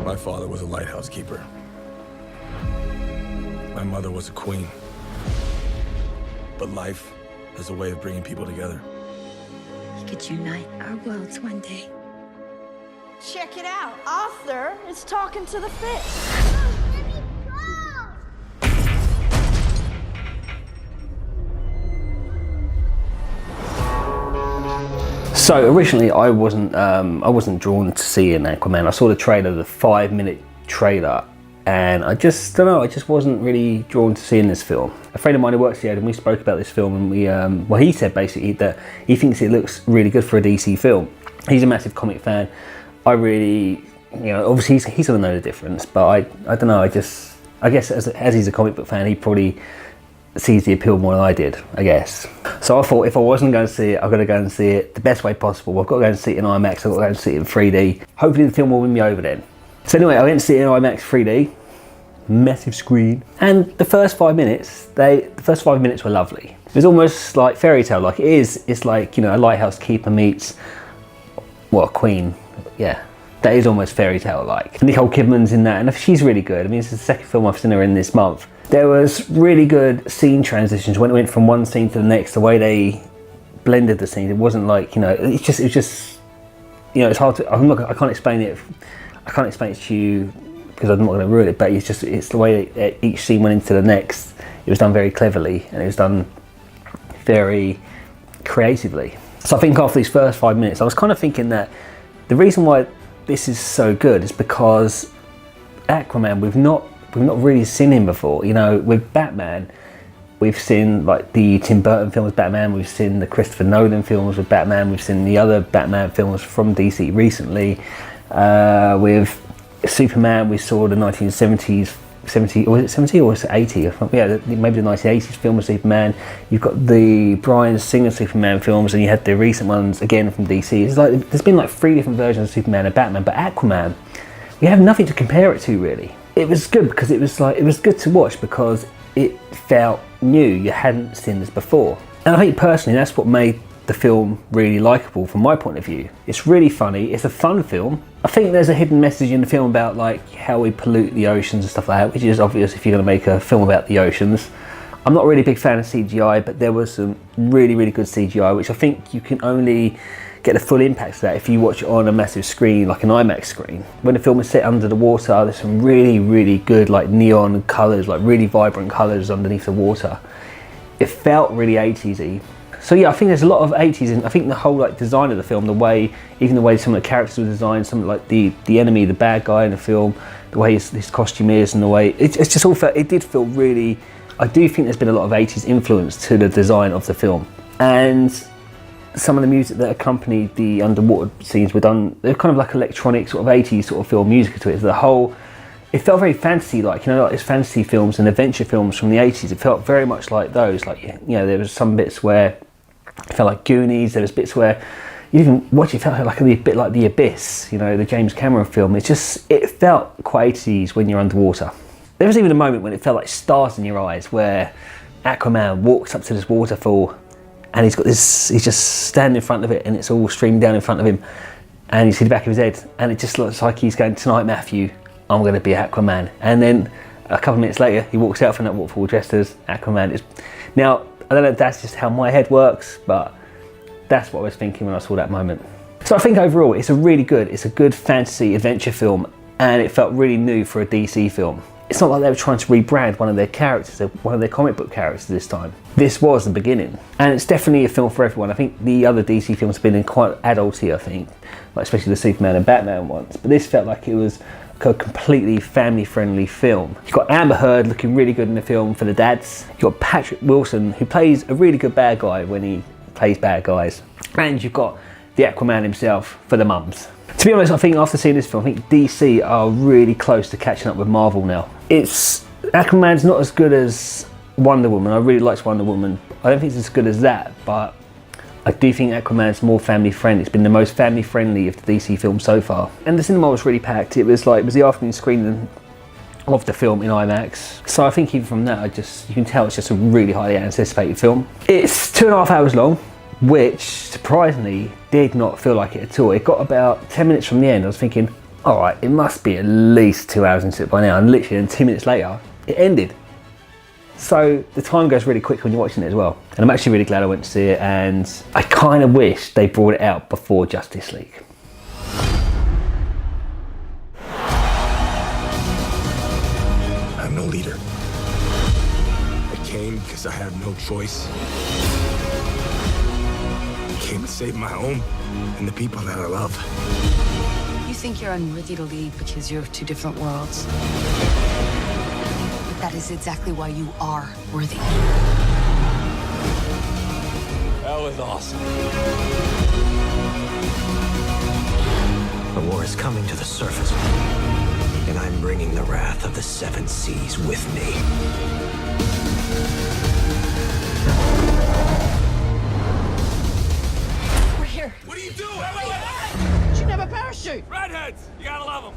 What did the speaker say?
My father was a lighthouse keeper. My mother was a queen. But life has a way of bringing people together. We could unite our worlds one day. Check it out. Arthur is talking to the fish. So originally I wasn't drawn to seeing Aquaman. I saw the trailer, the 5-minute trailer, and I just don't know, I just wasn't really drawn to seeing this film. A friend of mine who works here, and we spoke about this film, and we well, he said basically that he thinks it looks really good for a DC film. He's a massive comic fan. I really, you know, obviously he's gonna know the difference, but I don't know, I guess as he's a comic book fan, he probably sees the appeal more than I did, I guess. So I thought if I wasn't going to see it, I've got to go and see it the best way possible. I've got to go and see it in IMAX, I've got to go and see it in 3D. Hopefully the film will win me over then. So anyway, I went to see it in IMAX 3D, massive screen, and the first 5 minutes, were lovely. It was almost like fairy tale, like it's like, you know, a lighthouse keeper meets, well, a queen, yeah. That is almost fairy tale like. Nicole Kidman's in that, and she's really good. I mean, it's the second film I've seen her in this month. There was really good scene transitions when it went from one scene to the next, the way they blended the scenes. It wasn't like, you know, it was just, you know, it's hard to, I can't explain it to you because I'm not going to ruin it, but it's the way each scene went into the next. It was done very cleverly, and it was done very creatively. So I think after these first 5 minutes, I was kind of thinking that the reason why this is so good is because Aquaman, we've not really seen him before. You know, with Batman, we've seen like the Tim Burton films Batman, we've seen the Christopher Nolan films with Batman, we've seen the other Batman films from DC recently. With Superman, we saw the 1970s, or was it 70 or was it 80? Yeah, maybe the 1980s film of Superman. You've got the Bryan Singer Superman films, and you had the recent ones again from DC. It's like there's been like 3 different versions of Superman and Batman, but Aquaman, we have nothing to compare it to really. It was good because it was good to watch because it felt new. You hadn't seen this before, and I think personally that's what made the film really likeable from my point of view. It's really funny. It's a fun film. I think there's a hidden message in the film about like how we pollute the oceans and stuff like that, which is obvious if you're going to make a film about the oceans. I'm not really a big fan of CGI, but there was some really, really good CGI, which I think you can only get the full impact of that if you watch it on a massive screen, like an IMAX screen. When the film is set under the water, there's some really, really good like neon colours, like really vibrant colours underneath the water. It felt really 80s-y. So yeah, I think there's a lot of 80s, and I think the whole like design of the film, even the way some of the characters were designed, some like the enemy, the bad guy in the film, the way his costume is, and the way it's just all felt. It did feel really. I do think there's been a lot of 80s influence to the design of the film, and some of the music that accompanied the underwater scenes were done. They're kind of like electronic sort of 80s sort of film music to it. It felt very fantasy-like, you know, like it's fantasy films and adventure films from the 80s. It felt very much like those. Like, you know, there was some bits where it felt like Goonies. There was bits where you even watch it, felt like a bit like The Abyss, you know, the James Cameron film. It felt quite 80s when you're underwater. There was even a moment when it felt like stars in your eyes, where Aquaman walks up to this waterfall and he's just standing in front of it, and it's all streaming down in front of him, and you see the back of his head, and it just looks like he's going, "Tonight, Matthew, I'm going to be Aquaman." And then a couple of minutes later, he walks out from that waterfall dressed as Aquaman. Now, I don't know if that's just how my head works, but that's what I was thinking when I saw that moment. So I think overall, it's a good fantasy adventure film, and it felt really new for a DC film. It's not like they were trying to rebrand one of their characters, one of their comic book characters this time. This was the beginning. And it's definitely a film for everyone. I think the other DC films have been quite adulty, I think, like especially the Superman and Batman ones. But this felt like it was a completely family-friendly film. You've got Amber Heard looking really good in the film for the dads. You've got Patrick Wilson, who plays a really good bad guy when he plays bad guys. And you've got the Aquaman himself for the mums. To be honest, I think after seeing this film, I think DC are really close to catching up with Marvel now. Aquaman's not as good as Wonder Woman. I really liked Wonder Woman. I don't think it's as good as that, but I do think Aquaman's more family friendly. It's been the most family friendly of the DC films so far. And the cinema was really packed. It was the afternoon screening of the film in IMAX. So I think even from that, you can tell it's just a really highly anticipated film. It's 2.5 hours long, which surprisingly did not feel like it at all. It got about 10 minutes from the end. I was thinking, all right, it must be at least 2 hours into it by now, and literally then 2 minutes later, it ended. So the time goes really quick when you're watching it as well. And I'm actually really glad I went to see it, and I kind of wish they brought it out before Justice League. I'm no leader. I came because I have no choice. I came to save my home and the people that I love. You think you're unworthy to lead because you're of two different worlds. But that is exactly why you are worthy. That was awesome. The war is coming to the surface, and I'm bringing the wrath of the seven seas with me. We're here. What are you doing? You should have a parachute. Redheads! You gotta love them.